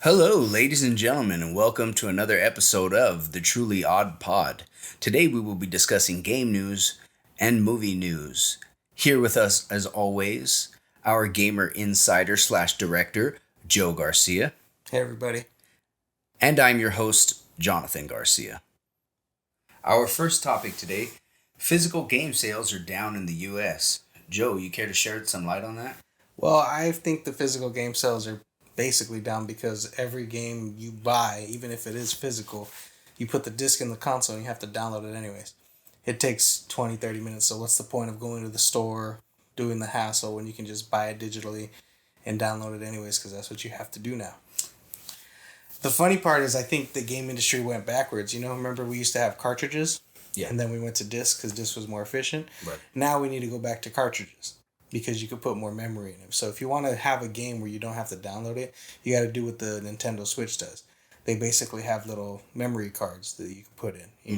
Hello, ladies and gentlemen, and welcome to another episode of the Truly Odd Pod. Today we will be discussing game news and movie news. Here with us, as always, our gamer insider slash director, Joe Garcia. Hey, everybody. And I'm your host, Jonathan Garcia. Our first topic today, physical game sales are down in the U.S. Joe, you care to shed some light on that? Well, I think the physical game sales are basically down because every game you buy, even if it is physical, you put the disc in the console and you have to download it anyways. It takes 20, 30 minutes, so what's the point of going to the store, doing the hassle when you can just buy it digitally and download it anyways, because that's what you have to do now. The funny part is I think the game industry went backwards. Remember we used to have cartridges? Yeah. And then we went to disc because disc was more efficient. Right. Now we need to go back to cartridges, because you could put more memory in it. So if you want to have a game where you don't have to download it, you got to do what the Nintendo Switch does. They basically have little memory cards that you can put in. You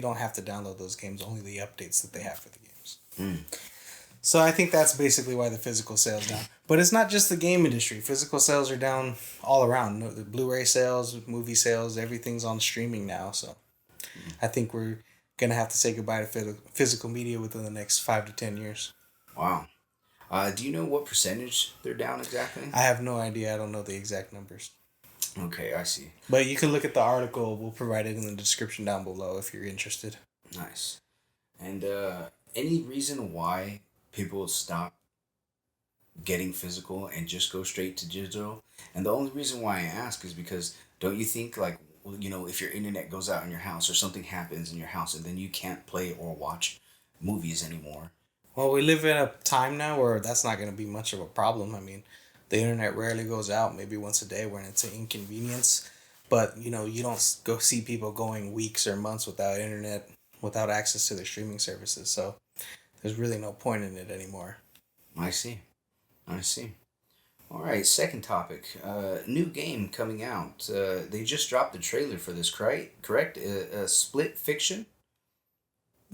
don't have to download those games, only the updates that they have for the games. So I think that's basically why the physical sales down. But it's not just the game industry. Physical sales are down all around. The Blu-ray sales, movie sales, everything's on streaming now. So I think we're going to have to say goodbye to physical media within the next 5 to 10 years. Wow. Do you know what percentage they're down exactly? I have no idea. I don't know the exact numbers. Okay, I see. But you can look at the article. We'll provide it in the description down below if you're interested. Nice. And any reason why people stop getting physical and just go straight to digital? And the only reason why I ask is because don't you think, like, if your internet goes out in your house or something happens in your house and then you can't play or watch movies anymore? Well, we live in a time now where that's not going to be much of a problem. I mean, the internet rarely goes out, maybe once a day when it's an inconvenience. But, you don't go see people going weeks or months without internet, without access to their streaming services. So there's really no point in it anymore. I see. All right, second topic. New game coming out. They just dropped the trailer for this, correct? Split Fiction?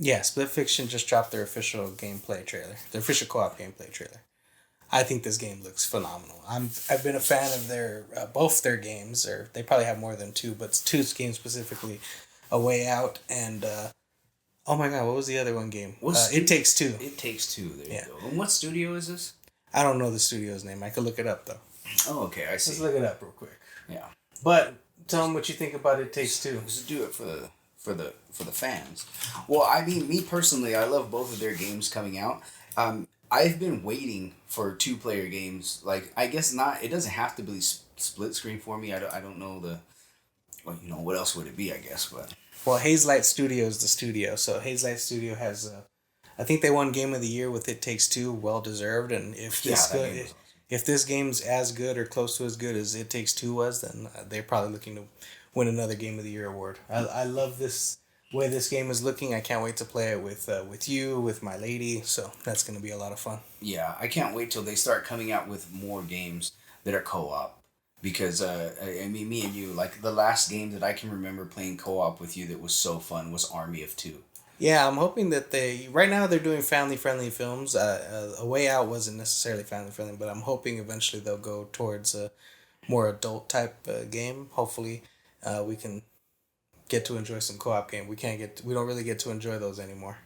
Yeah, Split Fiction just dropped their official gameplay trailer. Their official co-op gameplay trailer. I think this game looks phenomenal. I've been a fan of their both their games, or they probably have more than two, but two games specifically, A Way Out and oh my god, what was the other one game? It Takes Two. It Takes Two. There you go. And what studio is this? I don't know the studio's name. I could look it up though. Oh, okay, I see. Let's look it up real quick. Yeah. But tell them what you think about It Takes Two. Let's do it for the fans. Well, I mean, me personally, I love both of their games coming out. I've been waiting for 2-player games. Like, I guess not. It doesn't have to be split screen for me. I don't know what else would it be? I guess, but Hazelight Studio is the studio. So Hazelight Studio has, I think they won Game of the Year with It Takes Two, well deserved. And if this game's as good or close to as good as It Takes Two was, then they're probably looking to win another Game of the Year award. I love this way this game is looking. I can't wait to play it with you, with my lady. So that's going to be a lot of fun. Yeah, I can't wait till they start coming out with more games that are co-op. Because, I mean, me and you, like, the last game that I can remember playing co-op with you that was so fun was Army of Two. Yeah, I'm hoping that right now they're doing family-friendly films. A Way Out wasn't necessarily family-friendly, but I'm hoping eventually they'll go towards a more adult-type game. Hopefully, we can get to enjoy some co-op game. We don't really get to enjoy those anymore.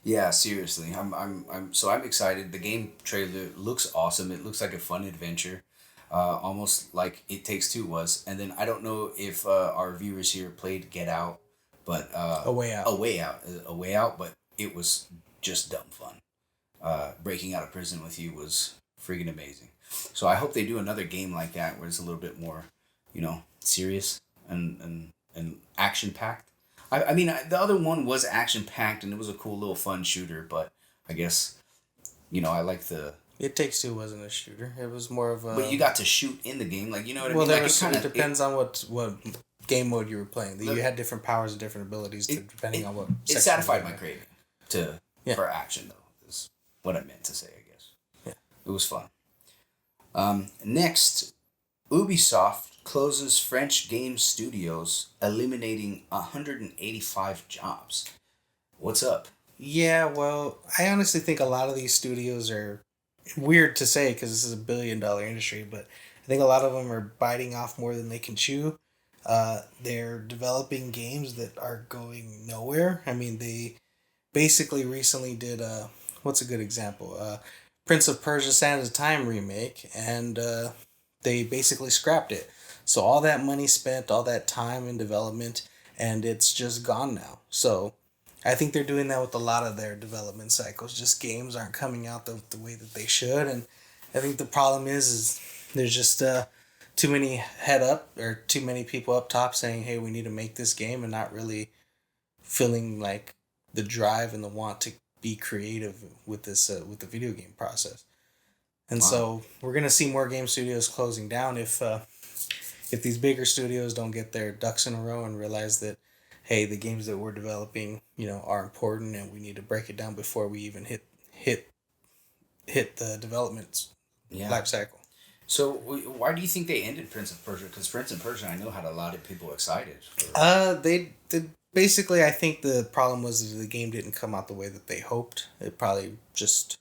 Yeah, seriously. I'm excited. The game trailer looks awesome. It looks like a fun adventure. Almost like It Takes Two was. And then I don't know if our viewers here played Get Out, but A Way Out. A Way Out, but it was just dumb fun. Breaking out of prison with you was freaking amazing. So I hope they do another game like that where it's a little bit more, serious and action packed. I mean, the other one was action packed and it was a cool little fun shooter, but I guess, I like the. It Takes Two wasn't a shooter. It was more of a. But you got to shoot in the game, like, you know what I mean? Well, it depends on what game mode you were playing. You had different powers and different abilities depending on what. It satisfied my craving for action, though. Is what I meant to say, I guess. Yeah, it was fun. Next, Ubisoft closes French game studios, eliminating 185 jobs. What's up? Yeah, well, I honestly think a lot of these studios are weird to say because this is $1 billion industry, but I think a lot of them are biting off more than they can chew. They're developing games that are going nowhere. I mean, they basically recently did what's a good example? Prince of Persia: Sands of Time remake, and they basically scrapped it. So all that money spent, all that time in development, and it's just gone now. So I think they're doing that with a lot of their development cycles. Just games aren't coming out the way that they should, and I think the problem is there's just too many head up or too many people up top saying, "Hey, we need to make this game," and not really feeling like the drive and the want to be creative with this with the video game process. And Wow. so we're gonna see more game studios closing down if these bigger studios don't get their ducks in a row and realize that, hey, the games that we're developing, are important, and we need to break it down before we even hit the development Yeah. life cycle. So why do you think they ended Prince of Persia? Because Prince of Persia, I know, had a lot of people excited. They did. Basically, I think the problem was that the game didn't come out the way that they hoped. It probably just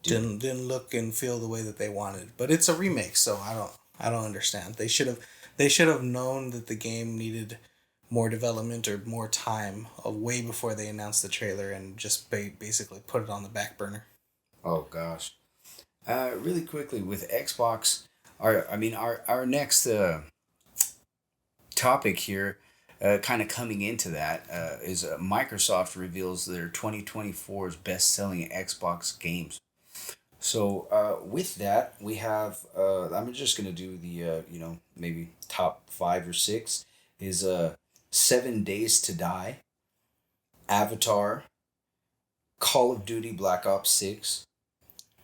didn't look and feel the way that they wanted. But it's a remake, so I don't understand. They should have known that the game needed more development or more time way before they announced the trailer, and just basically put it on the back burner. Oh gosh. Really quickly with Xbox, our next topic here, kind of coming into that, is Microsoft reveals their 2024's best-selling Xbox games. So with that, we have. I'm just gonna do the maybe top 5 or 6 is 7 Days to Die, Avatar, Call of Duty Black Ops 6,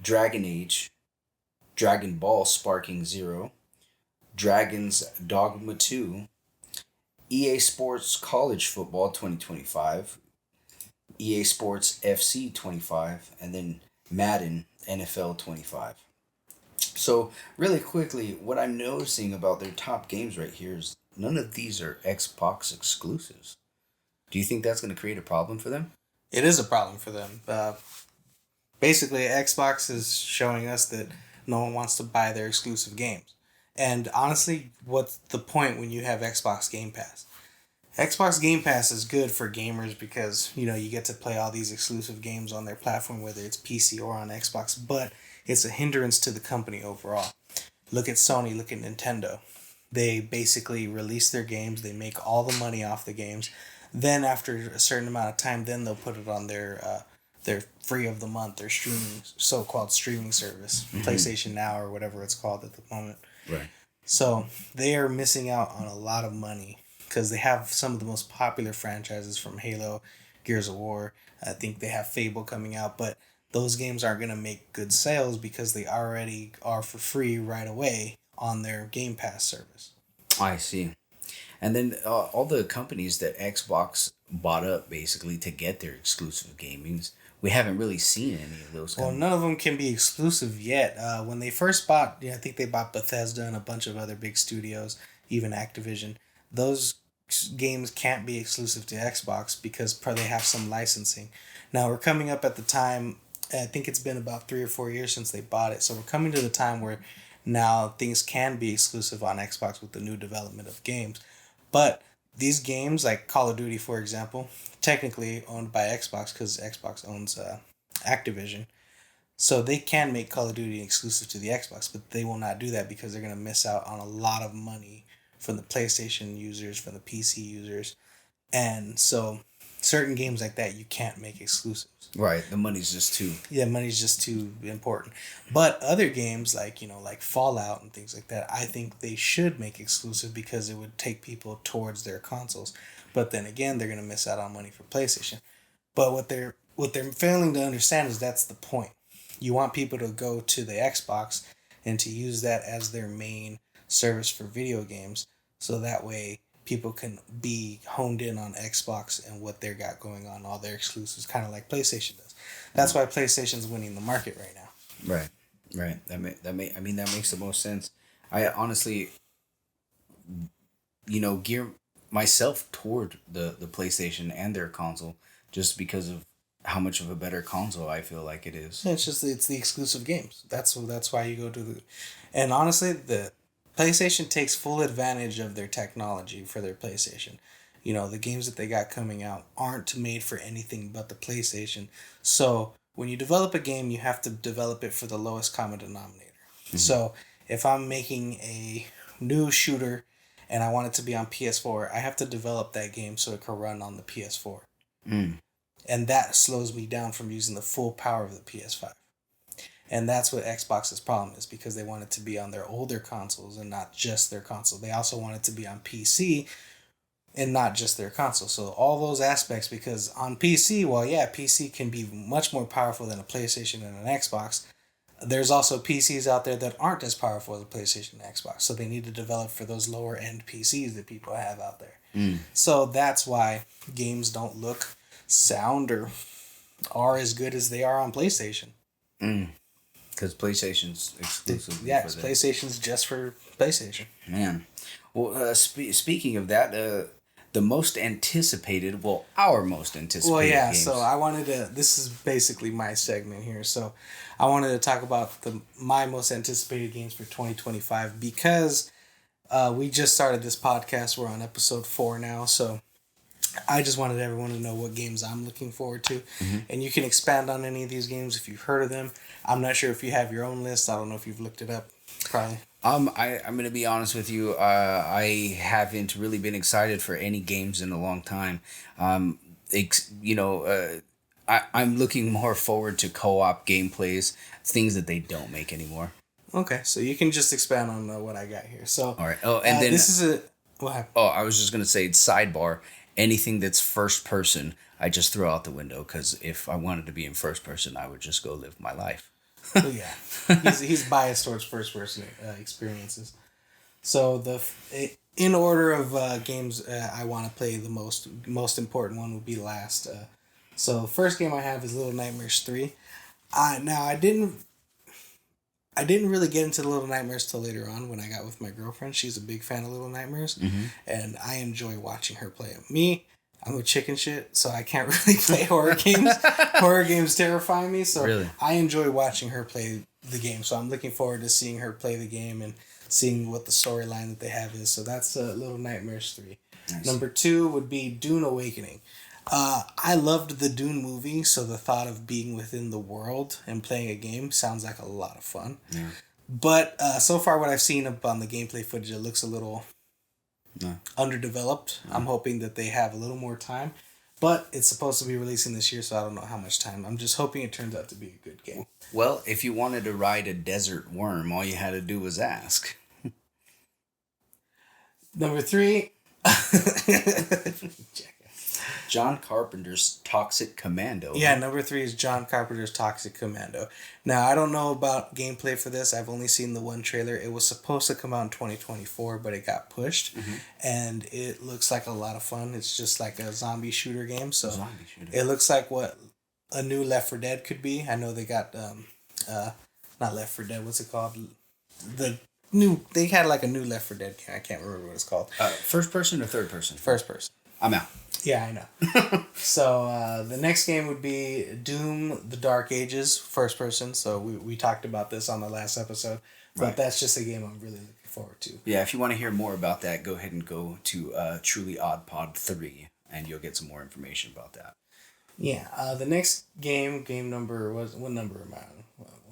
Dragon Age, Dragon Ball Sparking Zero, Dragon's Dogma 2, EA Sports College Football 2025, EA Sports FC 25, and then Madden NFL 25. So, really quickly, what I'm noticing about their top games right here is none of these are Xbox exclusives. Do you think that's going to create a problem for them? It is a problem for them. Basically, Xbox is showing us that no one wants to buy their exclusive games. And honestly, what's the point when you have Xbox Game Pass? Xbox Game Pass is good for gamers because, you get to play all these exclusive games on their platform, whether it's PC or on Xbox, but it's a hindrance to the company overall. Look at Sony, look at Nintendo. They basically release their games, they make all the money off the games. Then after a certain amount of time, then they'll put it on their free of the month, their streaming, so-called streaming service, PlayStation Now or whatever it's called at the moment. Right. So they are missing out on a lot of money because they have some of the most popular franchises from Halo, Gears of War. I think they have Fable coming out, but those games aren't going to make good sales because they already are for free right away on their Game Pass service. I see. And then all the companies that Xbox bought up basically to get their exclusive gamings, we haven't really seen any of those. Well, none of them can be exclusive yet. When they first bought, I think they bought Bethesda and a bunch of other big studios, even Activision. Those games can't be exclusive to Xbox because they have some licensing. Now we're coming up at the time. I think it's been about 3 or 4 years since they bought it, so we're coming to the time where now things can be exclusive on Xbox with the new development of games. But these games, like Call of Duty, for example, technically owned by Xbox because Xbox owns Activision. So they can make Call of Duty exclusive to the Xbox, but they will not do that because they're going to miss out on a lot of money from the PlayStation users, from the PC users. And so certain games like that you can't make exclusives. Right, the money's just too. Yeah, money's just too important. But other games like Fallout and things like that, I think they should make exclusive because it would take people towards their consoles. But then again, they're gonna miss out on money for PlayStation. But what they're failing to understand is that's the point. You want people to go to the Xbox and to use that as their main service for video games, so that way people can be honed in on Xbox and what they got going on, all their exclusives, kind of like PlayStation does. That's why PlayStation's winning the market right now. Right, right. That makes the most sense. I honestly, gear myself toward the PlayStation and their console just because of how much of a better console I feel like it is. It's the exclusive games. That's why you go to the, and honestly, the PlayStation takes full advantage of their technology for their PlayStation. You know, the games that they got coming out aren't made for anything but the PlayStation. So when you develop a game, you have to develop it for the lowest common denominator. Mm-hmm. So if I'm making a new shooter and I want it to be on PS4, I have to develop that game so it can run on the PS4. Mm. And that slows me down from using the full power of the PS5. And that's what Xbox's problem is, because they want it to be on their older consoles and not just their console. They also want it to be on PC and not just their console. So all those aspects, because on PC, well, yeah, PC can be much more powerful than a PlayStation and an Xbox. There's also PCs out there that aren't as powerful as a PlayStation and Xbox. So they need to develop for those lower end PCs that people have out there. Mm. So that's why games don't look, sound, or are as good as they are on PlayStation. Because PlayStation's exclusive. Yeah, PlayStation's just for PlayStation. Man. Well, speaking of that, the most anticipated, our most anticipated games. So I wanted to, this is basically my segment here. So I wanted to talk about my most anticipated games for 2025, because we just started this podcast. We're on episode 4 now. So I just wanted everyone to know what games I'm looking forward to. Mm-hmm. And you can expand on any of these games if you've heard of them. I'm not sure if you have your own list. I don't know if you've looked it up. Probably. I'm going to be honest with you. I haven't really been excited for any games in a long time. I'm looking more forward to co-op gameplays, things that they don't make anymore. Okay, so you can just expand on what I got here. So, all right. Oh, and then this is what happened? Oh, I was just going to say, sidebar, anything that's first person, I just throw out the window, because if I wanted to be in first person, I would just go live my life. Oh, yeah, he's biased towards first person experiences. So in order of games I want to play, the most important one would be last. So the first game I have is Little Nightmares 3. Now I didn't really get into Little Nightmares till later on when I got with my girlfriend. She's a big fan of Little Nightmares, and I enjoy watching her play it. Me, I'm a chicken shit, so I can't really play horror games. Horror games terrify me, so really? I enjoy watching her play the game. So I'm looking forward to seeing her play the game and seeing what the storyline that they have is. So that's Little Nightmares 3. Nice. Number 2 would be Dune Awakening. I loved the Dune movie, so the thought of being within the world and playing a game sounds like a lot of fun. Yeah. But so far what I've seen up on the gameplay footage, it looks a little underdeveloped. I'm hoping that they have a little more time. But it's supposed to be releasing this year, so I don't know how much time. I'm just hoping it turns out to be a good game. Well, if you wanted to ride a desert worm, all you had to do was ask. Number 3... John Carpenter's Toxic Commando. Yeah, number 3 is John Carpenter's Toxic Commando. Now, I don't know about gameplay for this. I've only seen the one trailer. It was supposed to come out in 2024, but it got pushed. Mm-hmm. And it looks like a lot of fun. It's just like a zombie shooter game. So it looks like what a new Left 4 Dead could be. I know they got, not Left 4 Dead, what's it called? They had like a new Left 4 Dead game. I can't remember what it's called. First person or third person? First person. I'm out. Yeah, I know. So the next game would be Doom: The Dark Ages, first person. So we talked about this on the last episode, but that's just a game I'm really looking forward to. Yeah, if you want to hear more about that, go ahead and go to Truly Odd Pod 3, and you'll get some more information about that. Yeah, the next game number was, what number am I on?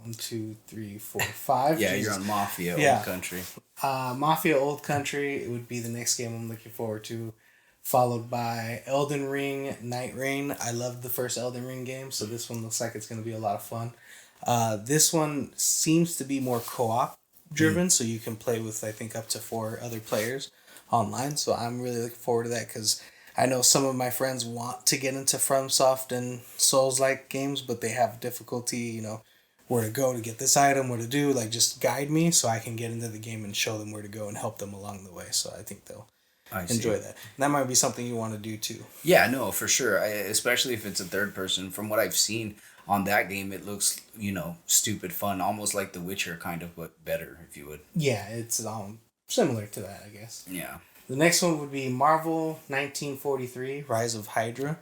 1, 2, 3, 4, 5. Yeah, you're on Mafia, Old Country. Mafia Old Country, it would be the next game I'm looking forward to. Followed by Elden Ring, Nightreign. I loved the first Elden Ring game, so this one looks like it's going to be a lot of fun. This one seems to be more co-op driven, so you can play with, I think, up to 4 other players online. So I'm really looking forward to that, because I know some of my friends want to get into FromSoft and Souls-like games, but they have difficulty, where to go to get this item, what to do, just guide me so I can get into the game and show them where to go and help them along the way. So I think they'll enjoy that. That might be something you want to do too. Yeah, no, for sure. Especially if it's a third person. From what I've seen on that game, it looks, stupid fun, almost like The Witcher kind of, but better, if you would. Yeah, it's similar to that, I guess. Yeah. The next one would be Marvel 1943, Rise of Hydra.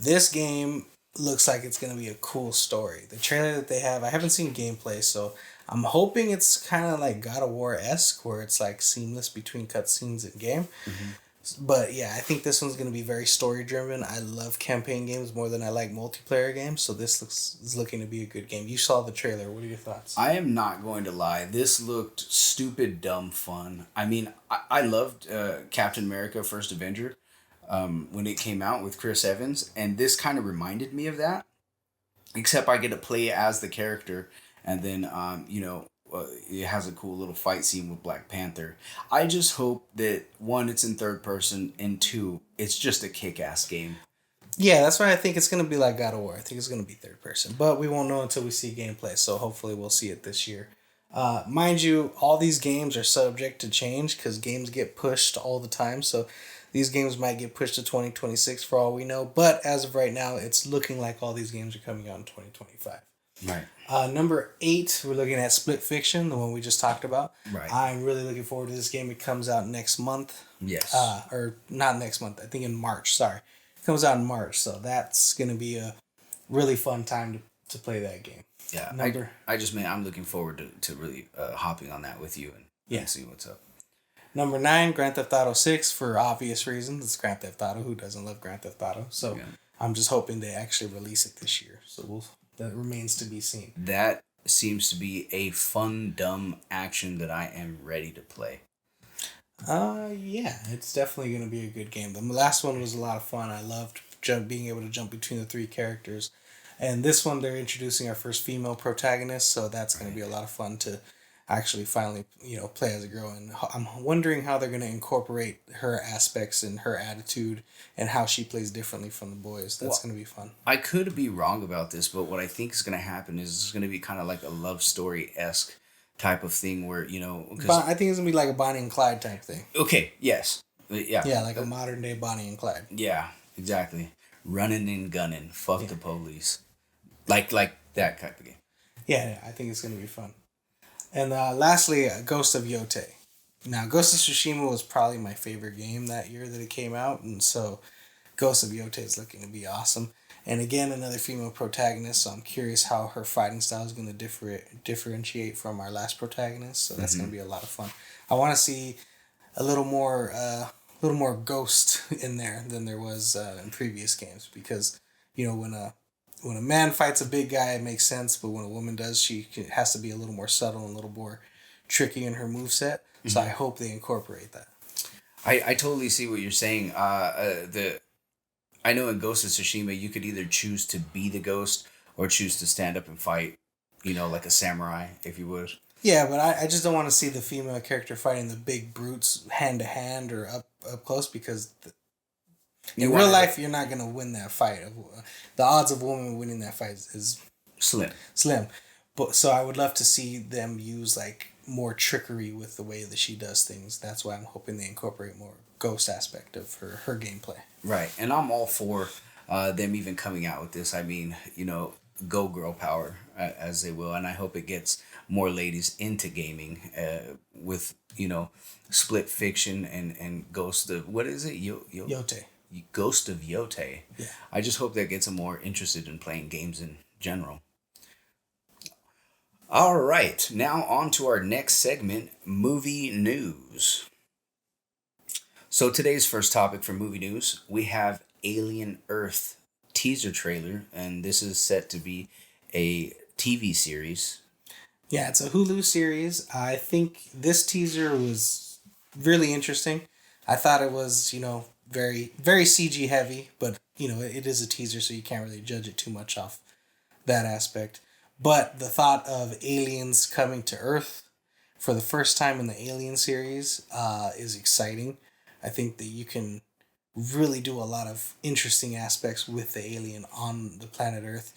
This game, looks like it's gonna be a cool story. The trailer that they have, I haven't seen gameplay, so I'm hoping it's kind of like God of War esque, where it's like seamless between cutscenes and game. Mm-hmm. But yeah, I think this one's gonna be very story driven. I love campaign games more than I like multiplayer games, so this is looking to be a good game. You saw the trailer. What are your thoughts? I am not going to lie. This looked stupid, dumb fun. I mean, I loved Captain America: First Avenger when it came out with Chris Evans, and this kind of reminded me of that. Except I get to play as the character, and then it has a cool little fight scene with Black Panther. I just hope that one, it's in third person, and two, it's just a kick-ass game. Yeah, that's why I think it's gonna be like God of War. I think it's gonna be third person, but we won't know until we see gameplay. So hopefully we'll see it this year. Mind you, all these games are subject to change because games get pushed all the time. So these games might get pushed to 2026 for all we know. But as of right now, it's looking like all these games are coming out in 2025. Right. Number 8, we're looking at Split Fiction, the one we just talked about. Right. I'm really looking forward to this game. It comes out next month. Yes. Or not next month. I think in March. Sorry. It comes out in March. So that's going to be a really fun time to play that game. Yeah. I'm looking forward to really hopping on that with you and see what's up. Number 9, Grand Theft Auto 6, for obvious reasons. It's Grand Theft Auto. Who doesn't love Grand Theft Auto? So I'm just hoping they actually release it this year. So that remains to be seen. That seems to be a fun, dumb action that I am ready to play. Yeah, it's definitely going to be a good game. The last one was a lot of fun. I loved being able to jump between the 3 characters. And this one, they're introducing our first female protagonist, so that's going to be a lot of fun to actually finally, play as a girl. And I'm wondering how they're going to incorporate her aspects and her attitude and how she plays differently from the boys. That's going to be fun. I could be wrong about this, but what I think is going to happen is it's going to be kind of like a love story-esque type of thing where, But I think it's going to be like a Bonnie and Clyde type thing. Okay, yes. Yeah. Yeah, like a modern-day Bonnie and Clyde. Yeah, exactly. Running and gunning. Fuck the police. Like that type of game. Yeah, I think it's going to be fun. And lastly, Ghost of Yotei. Now, Ghost of Tsushima was probably my favorite game that year that it came out, and so Ghost of Yotei is looking to be awesome. And again, another female protagonist, so I'm curious how her fighting style is going to differentiate from our last protagonist, so that's going to be a lot of fun. I want to see a little more Ghost in there than there was in previous games, because, when a man fights a big guy, it makes sense, but when a woman does, she has to be a little more subtle and a little more tricky in her moveset. So I hope they incorporate that. I totally see what you're saying. I know in Ghost of Tsushima, you could either choose to be the ghost or choose to stand up and fight, like a samurai, if you would. Yeah, but I just don't want to see the female character fighting the big brutes hand to hand or up close, because in real life, you're not going to win that fight. The odds of a woman winning that fight is slim. But so I would love to see them use more trickery with the way that she does things. That's why I'm hoping they incorporate more ghost aspect of her gameplay. Right, and I'm all for them even coming out with this. I mean, go girl power, as they will, and I hope it gets more ladies into gaming with, Split Fiction and Ghost of, what is it? Yotei. Ghost of Yotei. Yeah. I just hope that gets them more interested in playing games in general. All right, now on to our next segment, movie news. So today's first topic for movie news, we have Alien Earth teaser trailer, and this is set to be a TV series. Yeah, it's a Hulu series. I think this teaser was really interesting. I thought it was, very, very CG heavy, but, it is a teaser, so you can't really judge it too much off that aspect. But the thought of aliens coming to Earth for the first time in the Alien series is exciting. I think that you can really do a lot of interesting aspects with the alien on the planet Earth.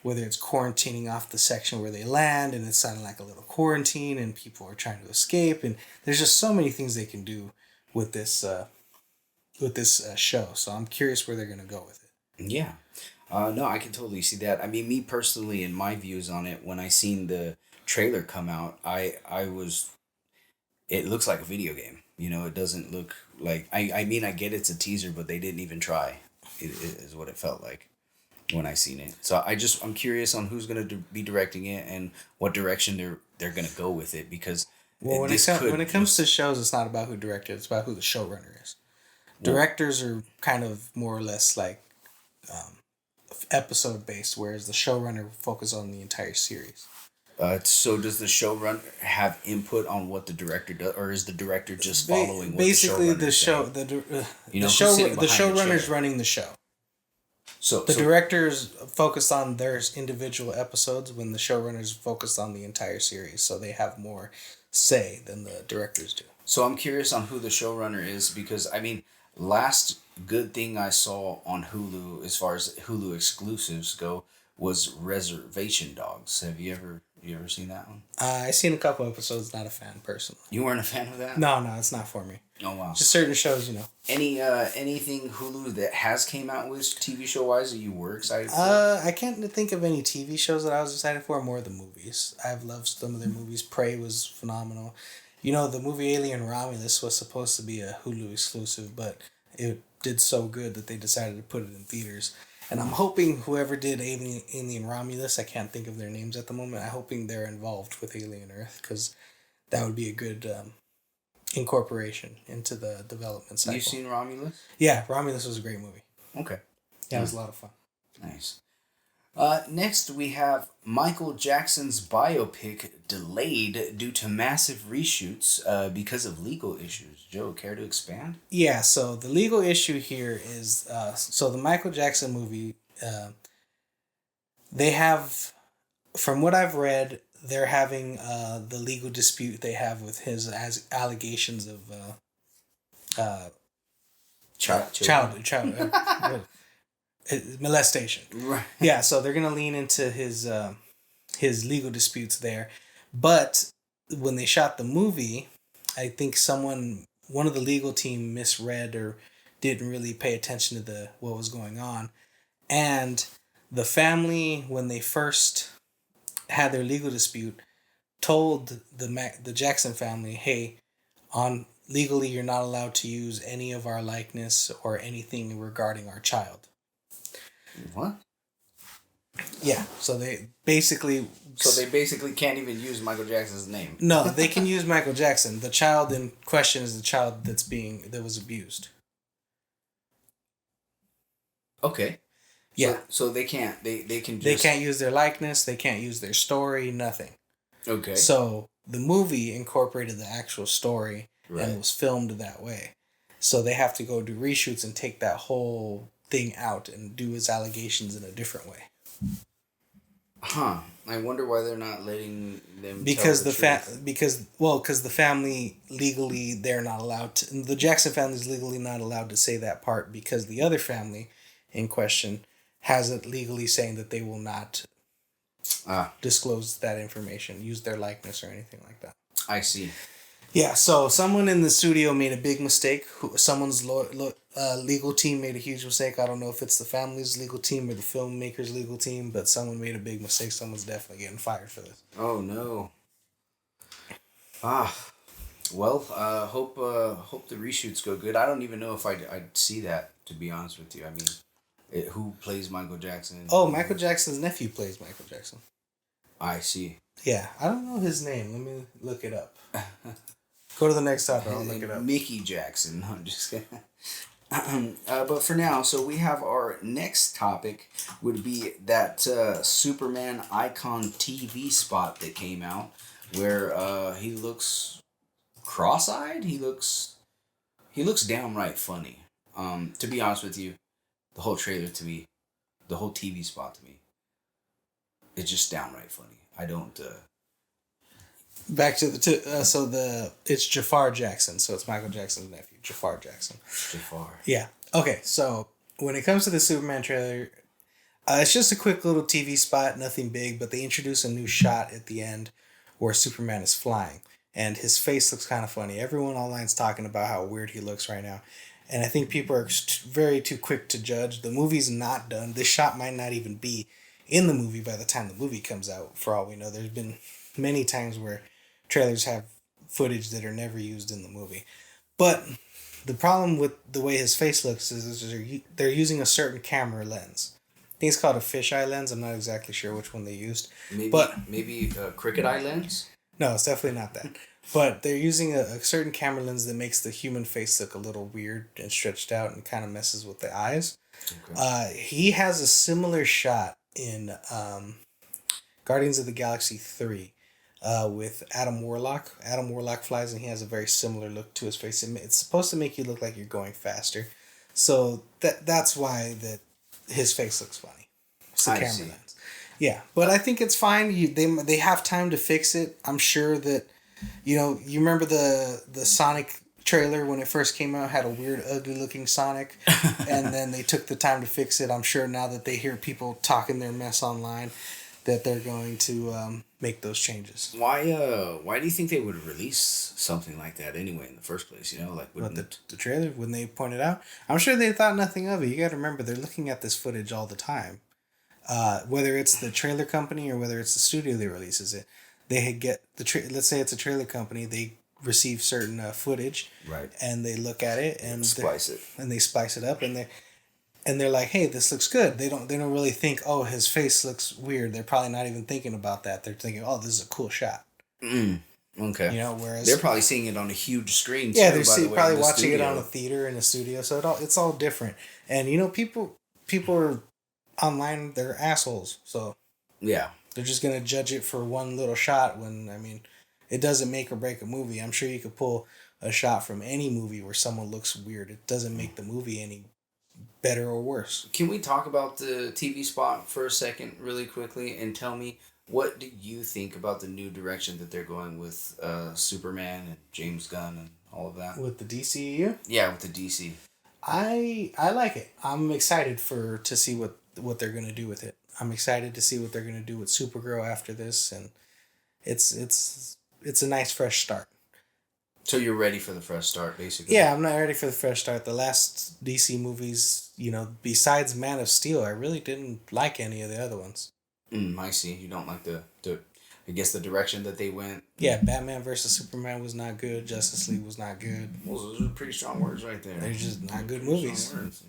Whether it's quarantining off the section where they land, and it's sounding like a little quarantine, and people are trying to escape, and there's just so many things they can do with this show. So I'm curious where they're going to go with it. Yeah. No, I can totally see that. I mean, me personally, and my views on it, when I seen the trailer come out, it looks like a video game. It doesn't look like, I mean, I get it's a teaser, but they didn't even try, is what it felt like. when I seen it. So I'm curious on who's gonna be directing it and what direction they're gonna go with it, because Well, when it comes to shows, it's not about who directed; it's about who the showrunner is. Directors are kind of more or less like episode based, whereas the showrunner focuses on the entire series. So does the showrunner have input on what the director does, or is the director just following? Basically, what the show, the showrunner's running the show. So the directors focus on their individual episodes when the showrunners focus on the entire series, so they have more say than the directors do. So I'm curious on who the showrunner is, because I mean, last good thing I saw on Hulu as far as Hulu exclusives go was Reservation Dogs. Have you ever seen that one? I seen a couple episodes. Not a fan personally. You weren't a fan of that? No, it's not for me. Oh wow! Just certain shows, Anything Hulu that has came out with TV show wise that you were excited for? I can't think of any TV shows that I was excited for. More the movies. I've loved some of their movies. Prey was phenomenal. The movie Alien Romulus was supposed to be a Hulu exclusive, but it did so good that they decided to put it in theaters. And I'm hoping whoever did Alien Romulus, I can't think of their names at the moment, I'm hoping they're involved with Alien Earth, because that would be a good incorporation into the development cycle. You've seen Romulus? Yeah, Romulus was a great movie. Okay. Yeah, it was a lot of fun. Nice. Next, we have Michael Jackson's biopic delayed due to massive reshoots because of legal issues. Joe, care to expand? Yeah, so the legal issue here is, the Michael Jackson movie, they have, from what I've read, they're having the legal dispute they have with his allegations of child molestation. Right. Yeah, so they're gonna lean into his legal disputes there, but when they shot the movie, I think one of the legal team misread or didn't really pay attention to what was going on, and the family, when they first had their legal dispute, told the Jackson family, hey, legally you're not allowed to use any of our likeness or anything regarding our child. What? Yeah, so they basically can't even use Michael Jackson's name. No, they can use Michael Jackson. The child in question is the child that was abused. Okay. Yeah. So they can't. They can. They can't use their likeness. They can't use their story. Nothing. Okay. So the movie incorporated the actual story and was filmed that way. So they have to go do reshoots and take that whole thing out and do his allegations in a different way. Huh. I wonder why they're not letting them. Because the family legally they're not allowed to. The Jackson family is legally not allowed to say that part, because the other family in question has it legally saying that they will not disclose that information, use their likeness or anything like that. I see. Yeah, so someone in the studio made a big mistake. Someone's legal team made a huge mistake. I don't know if it's the family's legal team or the filmmaker's legal team, but someone made a big mistake. Someone's definitely getting fired for this. Oh no. Well, hope the reshoots go good. I don't even know if I'd see that, to be honest with you. I mean, who plays Michael Jackson? Oh, Michael Jackson's nephew plays Michael Jackson. I see. Yeah, I don't know his name. Let me look it up. Go to the next topic. I'll look it up. Mickey Jackson. I'm just kidding. But for now, so we have our next topic would be that Superman Icon TV spot that came out, where he looks cross-eyed. He looks downright funny. To be honest with you, the whole trailer to me, the whole TV spot to me, it's just downright funny. I don't. Back to it's Jafar Jackson, so it's Michael Jackson's nephew, Jafar Jackson. Jafar. Yeah. Okay, so when it comes to the Superman trailer, it's just a quick little TV spot, nothing big, but they introduce a new shot at the end where Superman is flying, and his face looks kind of funny. Everyone online's talking about how weird he looks right now, and I think people are too quick to judge. The movie's not done. This shot might not even be in the movie by the time the movie comes out, for all we know. There's been many times where trailers have footage that are never used in the movie. But the problem with the way his face looks is they're using a certain camera lens. think it's called a fisheye lens. I'm not exactly sure which one they used. Maybe Cricket Eye lens? No, it's definitely not that. But they're using a certain camera lens that makes the human face look a little weird and stretched out and kind of messes with the eyes. Okay. He has a similar shot in Guardians of the Galaxy 3 with Adam Warlock. Adam Warlock flies and he has a very similar look to his face. It's supposed to make you look like you're going faster. So that's why his face looks funny. It's the camera lens. Yeah, but I think it's fine. They have time to fix it. I'm sure that, you remember the Sonic trailer when it first came out had a weird, ugly looking Sonic, and then they took the time to fix it. I'm sure now that they hear people talking their mess online, that they're going to make those changes. Why do you think they would release something like that anyway in the first place? The trailer when they pointed out, I'm sure they thought nothing of it. You got to remember they're looking at this footage all the time. Whether it's the trailer company or whether it's the studio that releases it, they get let's say it's a trailer company, they receive certain footage, right, and they look at it and splice it, and they splice it up, and they're like, hey, this looks good. They don't really think, oh, his face looks weird. They're probably not even thinking about that. They're thinking, oh, this is a cool shot. Okay. Whereas they're probably seeing it on a huge screen. Yeah, they're probably watching it on a theater in a studio. So it's all different. And people are online, they're assholes. So yeah, they're just gonna judge it for one little shot when it doesn't make or break a movie. I'm sure you could pull a shot from any movie where someone looks weird. It doesn't make the movie any better or worse. Can we talk about the TV spot for a second really quickly and tell me, what do you think about the new direction that they're going with Superman and James Gunn and all of that? With the DCEU? Yeah, with the DC. I like it. I'm excited to see what they're going to do with it. I'm excited to see what they're going to do with Supergirl after this, and it's a nice fresh start. So you're ready for the fresh start, basically? Yeah, I'm not ready for the fresh start. The last DC movies, besides Man of Steel, I really didn't like any of the other ones. I see. You don't like the I guess the direction that they went. Yeah, Batman versus Superman was not good. Justice League was not good. Well, those are pretty strong words right there. They're just not good movies. Words,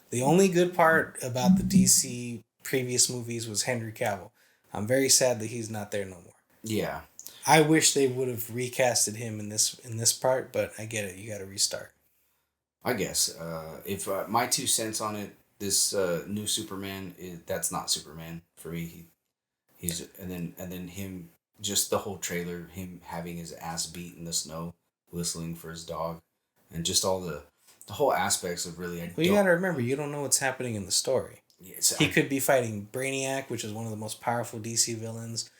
The only good part about the DC previous movies was Henry Cavill. I'm very sad that he's not there no more. Yeah. I wish they would have recasted him in this part, but I get it. You got to restart. I guess. If my 2 cents on it, this new Superman that's not Superman for me. He's and then him, just the whole trailer, him having his ass beat in the snow, whistling for his dog, and just all the whole aspects of really. You got to remember, you don't know what's happening in the story. Yes, he could be fighting Brainiac, which is one of the most powerful DC villains.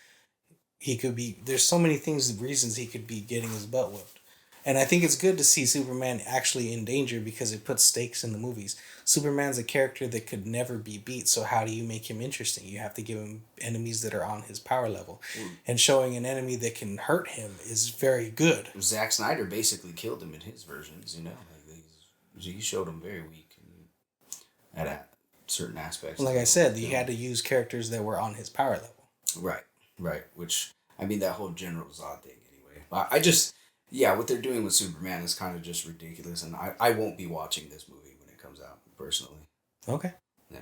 He could be. There's so many reasons he could be getting his butt whooped. And I think it's good to see Superman actually in danger because it puts stakes in the movies. Superman's a character that could never be beat, so how do you make him interesting? You have to give him enemies that are on his power level. And showing an enemy that can hurt him is very good. Zack Snyder basically killed him in his versions, he showed him very weak at certain aspects. Like I said, he had to use characters that were on his power level. Right. Which, that whole General Zod thing anyway. But what they're doing with Superman is kind of just ridiculous, and I won't be watching this movie when it comes out, personally. Okay. Yeah.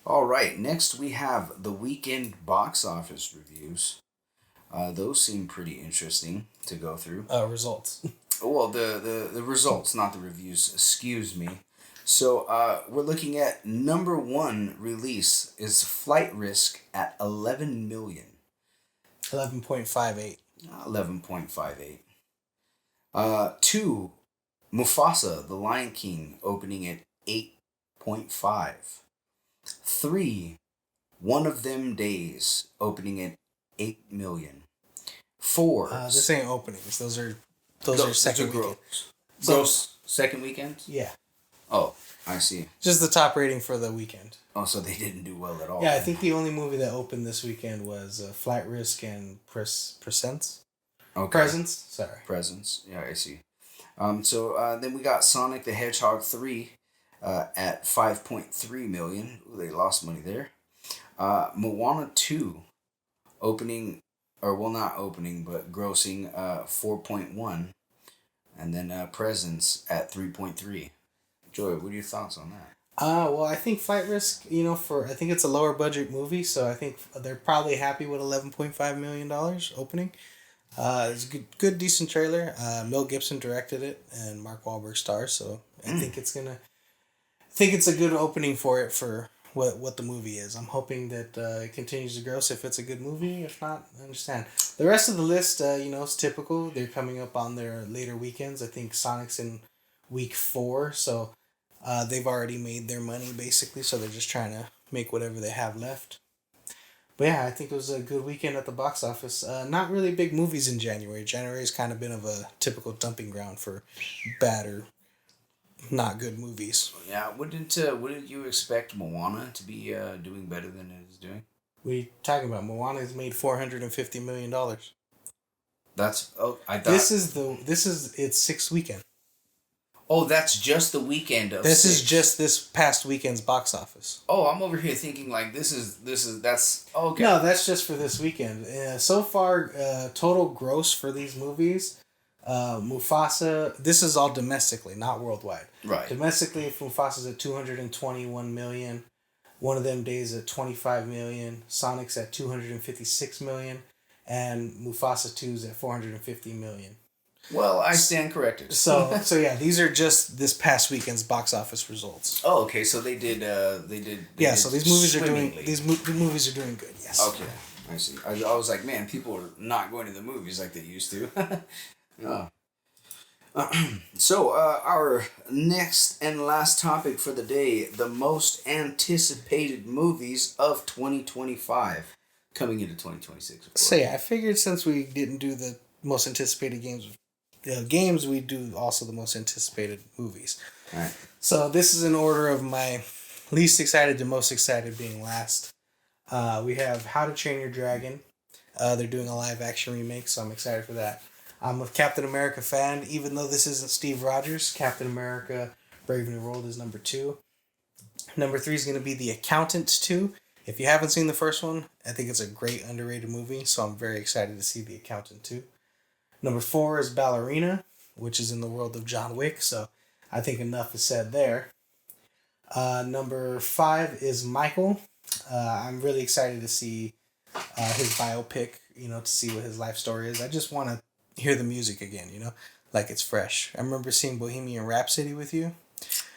All right, next we have the weekend box office reviews. Those seem pretty interesting to go through. Results. Well, the results, not the reviews. Excuse me. So we're looking at number 1 release is Flight Risk at 11 million. 11.58. 11.58. 2, Mufasa, The Lion King, opening at 8.5. 3, One of Them Days, opening at 8 million. 4. This ain't openings. Those are second weekend. Gross second weekend? Yeah. Oh, I see. Just the top rating for the weekend. Oh, so they didn't do well at all. Yeah, I think the only movie that opened this weekend was Flight Risk and Presence. Okay. Presence. Sorry. Presence. Yeah, I see. So then we got Sonic the Hedgehog 3 at 5.3 million. Ooh, they lost money there. Moana 2 opening, not opening, but grossing 4.1. And then Presence at 3.3. Joy, what are your thoughts on that? Well, I think Flight Risk, I think it's a lower budget movie, so I think they're probably happy with $11.5 million opening. It's a good, decent trailer. Mel Gibson directed it, and Mark Wahlberg stars. So I think it's a good opening for it for what the movie is. I'm hoping that it continues to gross if it's a good movie. If not, I understand. The rest of the list, is typical. They're coming up on their later weekends. I think Sonic's in week 4, so they've already made their money basically. So they're just trying to make whatever they have left. But yeah, I think it was a good weekend at the box office. Not really big movies in January. January's kind of been of a typical dumping ground for bad or not good movies. Yeah, wouldn't you expect Moana to be doing better than it is doing? What are you talking about? Moana has made $450 million. I thought This is its sixth weekend. Oh, that's just the weekend of. This is just this past weekend's box office. Oh, I'm over here thinking like that's okay. No, that's just for this weekend. So far, total gross for these movies, Mufasa. This is all domestically, not worldwide. Right. Domestically, Mufasa's at 221 million. One of them days at 25 million. Sonic's at 256 million, and Mufasa 2's at 450 million. Well, I stand corrected. So yeah, these are just this past weekend's box office results. Oh, okay. So they did. Yeah. So these movies are doing. Movies are doing good. Yes. Okay, I see. I was like, man, people are not going to the movies like they used to. Oh. So our next and last topic for the day: the most anticipated movies of 2025, coming into 2026. Of course. So yeah, I figured since we didn't do the most anticipated games, we do also the most anticipated movies. All right. So this is in order of my least excited to most excited being last. We have How to Train Your Dragon. They're doing a live action remake, so I'm excited for that. I'm a Captain America fan, even though this isn't Steve Rogers. Captain America Brave New World is number 2. Number 3 is going to be The Accountant 2. If you haven't seen the first one, I think it's a great underrated movie, so I'm very excited to see The Accountant 2. Number 4 is Ballerina, which is in the world of John Wick, so I think enough is said there. Number 5 is Michael. I'm really excited to see his biopic, to see what his life story is. I just want to hear the music again, like it's fresh. I remember seeing Bohemian Rhapsody with you.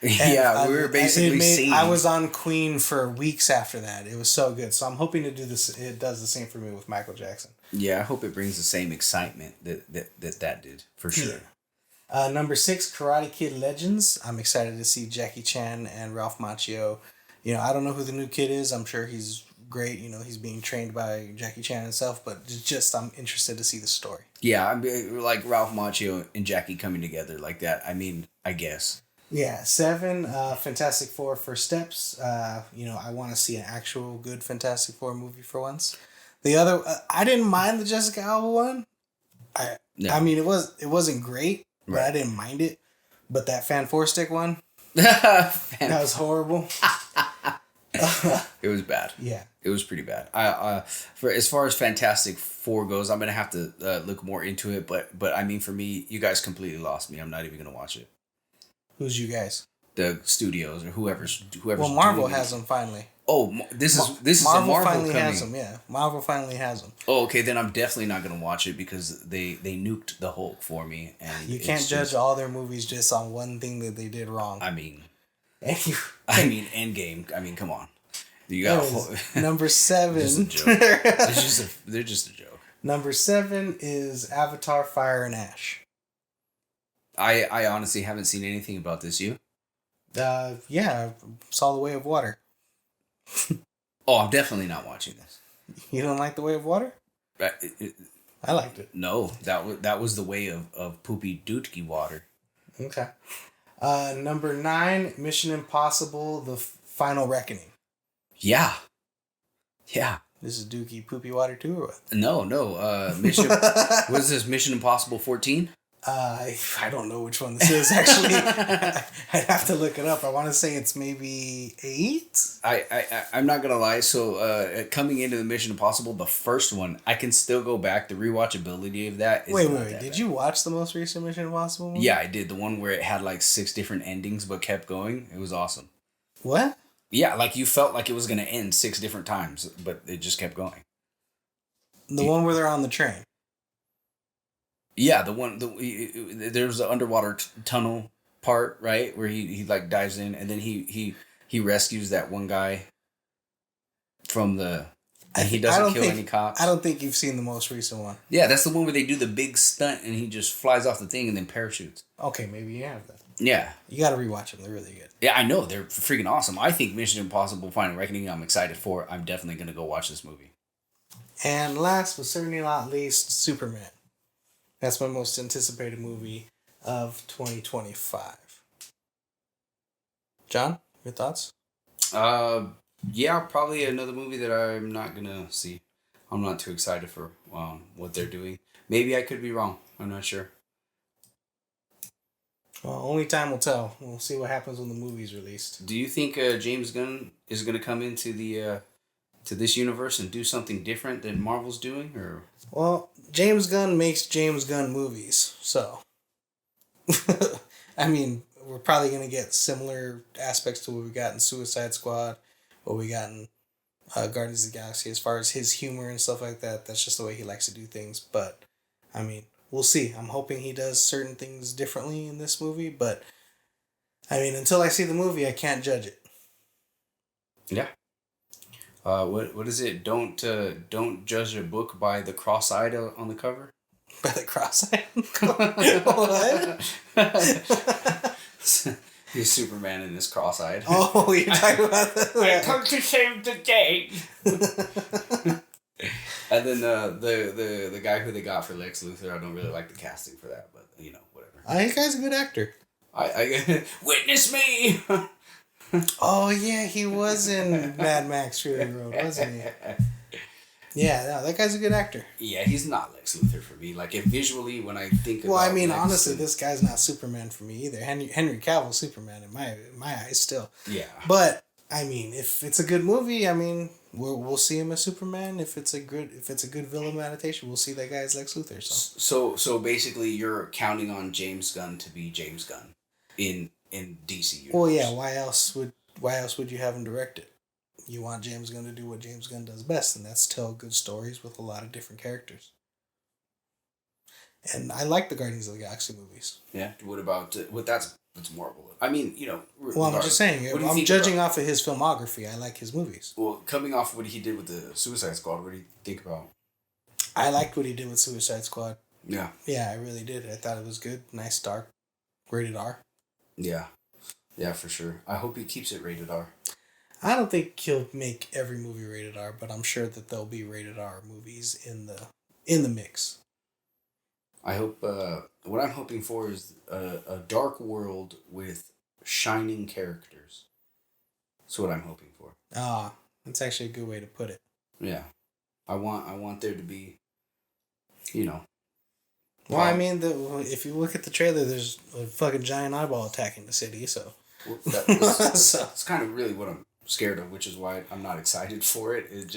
Yeah, we were basically seeing. I was on Queen for weeks after that. It was so good. So I'm hoping to do this. It does the same for me with Michael Jackson. Yeah, I hope it brings the same excitement that did, for sure. Yeah. Number 6, Karate Kid Legends. I'm excited to see Jackie Chan and Ralph Macchio. I don't know who the new kid is. I'm sure he's great. He's being trained by Jackie Chan himself, but just I'm interested to see the story. Yeah, I'm like Ralph Macchio and Jackie coming together like that. I mean, I guess. Yeah, 7, Fantastic Four First Steps. I want to see an actual good Fantastic Four movie for once. The other, I didn't mind the Jessica Alba one. I mean, it wasn't great, but right. I didn't mind it. But that Fan Four Stick one, that was horrible. It was bad. Yeah, it was pretty bad. For as far as Fantastic Four goes, I'm gonna have to look more into it. But I mean, for me, you guys completely lost me. I'm not even gonna watch it. Who's you guys? The studios or whoever's. Well, Marvel has them finally. Oh, this is Marvel a Marvel finally coming. has them. Yeah, Marvel finally has them. Oh, okay. Then I'm definitely not gonna watch it because they nuked the Hulk for me, and you can't judge all their movies just on one thing that they did wrong. I mean, Endgame. I mean, come on. You got number 7. Just a joke. They're just a joke. Number 7 is Avatar: Fire and Ash. I honestly haven't seen anything about this. You? Yeah, saw The Way of Water. Oh, I'm definitely not watching this. You don't like The Way of Water? I liked it. No, that was the way of poopy dootky water. Okay. Number 9, Mission Impossible: The Final Reckoning. Yeah. This is dookie poopy water too, or what? No. Mission. What is this? Mission Impossible 14? I don't know which one this is actually. I'd have to look it up. I want to say it's maybe 8. I'm not gonna lie. So coming into the Mission Impossible, the first one, I can still go back. The rewatchability of that is wait. Did you watch the most recent Mission Impossible movie? Yeah, I did. The one where it had like 6 different endings but kept going. It was awesome. What? Yeah, like you felt like it was gonna end 6 different times, but it just kept going. The one where they're on the train. Yeah, there's the underwater tunnel part, right, where he like dives in, and then he rescues that one guy from the, and he doesn't kill any cops. I don't think you've seen the most recent one. Yeah, that's the one where they do the big stunt and he just flies off the thing and then parachutes. Okay, maybe you have that. Yeah. You got to rewatch them. They're really good. Yeah, I know. They're freaking awesome. I think Mission Impossible Final Reckoning, I'm excited for. I'm definitely going to go watch this movie. And last but certainly not least, Superman. That's my most anticipated movie of 2025. John, your thoughts? Yeah, probably another movie that I'm not going to see. I'm not too excited for what they're doing. Maybe I could be wrong. I'm not sure. Well, only time will tell. We'll see what happens when the movie's released. Do you think James Gunn is going to come into the to this universe and do something different than Marvel's doing, or? Well, James Gunn makes James Gunn movies, so I mean, we're probably gonna get similar aspects to what we got in Suicide Squad, what we got in Guardians of the Galaxy, as far as his humor and stuff like that. That's just the way he likes to do things. But I mean, we'll see. I'm hoping he does certain things differently in this movie, but I mean, until I see the movie, I can't judge it. Yeah. What is it? Don't judge a book by the cross-eyed on the cover. By the cross-eyed. What? He's Superman and is cross-eyed. Oh, you're talking about that. I come to save the day. And then the guy who they got for Lex Luthor, I don't really like the casting for that, but you know, whatever. That guy's a good actor. I witness me. Oh yeah, he was in Mad Max Fury Road, wasn't he? Yeah, no, that guy's a good actor. Yeah, he's not Lex Luthor for me. Like, if visually, when I think about... Well, I mean, Lex, honestly, this guy's not Superman for me either. Henry Cavill's Superman in my eyes still. Yeah. But I mean, if it's a good movie, I mean, we'll see him as Superman. If it's a good villain adaptation, we'll see that guy as Lex Luthor. So basically, you're counting on James Gunn to be James Gunn in DC universe. Well, yeah. Why else would you have him direct it? You want James Gunn to do what James Gunn does best, and that's tell good stories with a lot of different characters. And I like the Guardians of the Galaxy movies. Yeah. What about that's Marvel? I mean, you know. Well, I'm just saying. I'm judging off of his filmography. I like his movies. Well, coming off what he did with the Suicide Squad, what do you think about? I liked what he did with Suicide Squad. Yeah. Yeah, I really did. I thought it was good. Nice, dark, rated R. Yeah. Yeah, for sure. I hope he keeps it rated R. I don't think he'll make every movie rated R, but I'm sure that there'll be rated R movies in the mix. I hope. What I'm hoping for is a dark world with shining characters. That's what I'm hoping for. Ah, that's actually a good way to put it. Yeah, I want there to be, you know. Well, I mean, if you look at the trailer, there's a fucking giant eyeball attacking the city, so. Well, that's kind of really what I'm scared of, which is why I'm not excited for it. It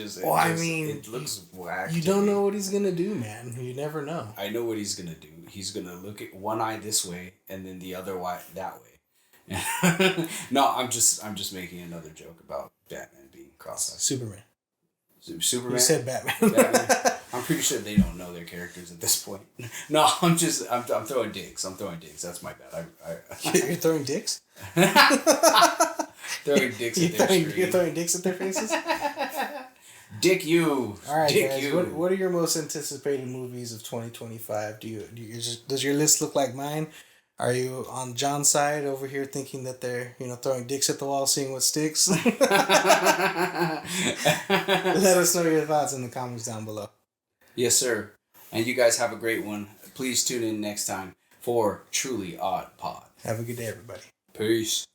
looks whack. You don't know what he's gonna do, man. You never know. I know what he's gonna do. He's gonna look at one eye this way and then the other eye that way. No, I'm just making another joke about Batman being cross-eyed. Superman. Superman. You said Batman. Batman. I'm pretty sure they don't know their characters at this point. No, I'm throwing dicks. That's my bad. You're throwing dicks? Throwing dicks at their screen. You're throwing dicks at their faces? Dick you. All right, Dick guys. you. What are your most anticipated movies of 2025? Does your list look like mine? Are you on John's side over here thinking that they're throwing dicks at the wall, seeing what sticks? Let us know your thoughts in the comments down below. Yes, sir. And you guys have a great one. Please tune in next time for Truly Odd Pod. Have a good day, everybody. Peace.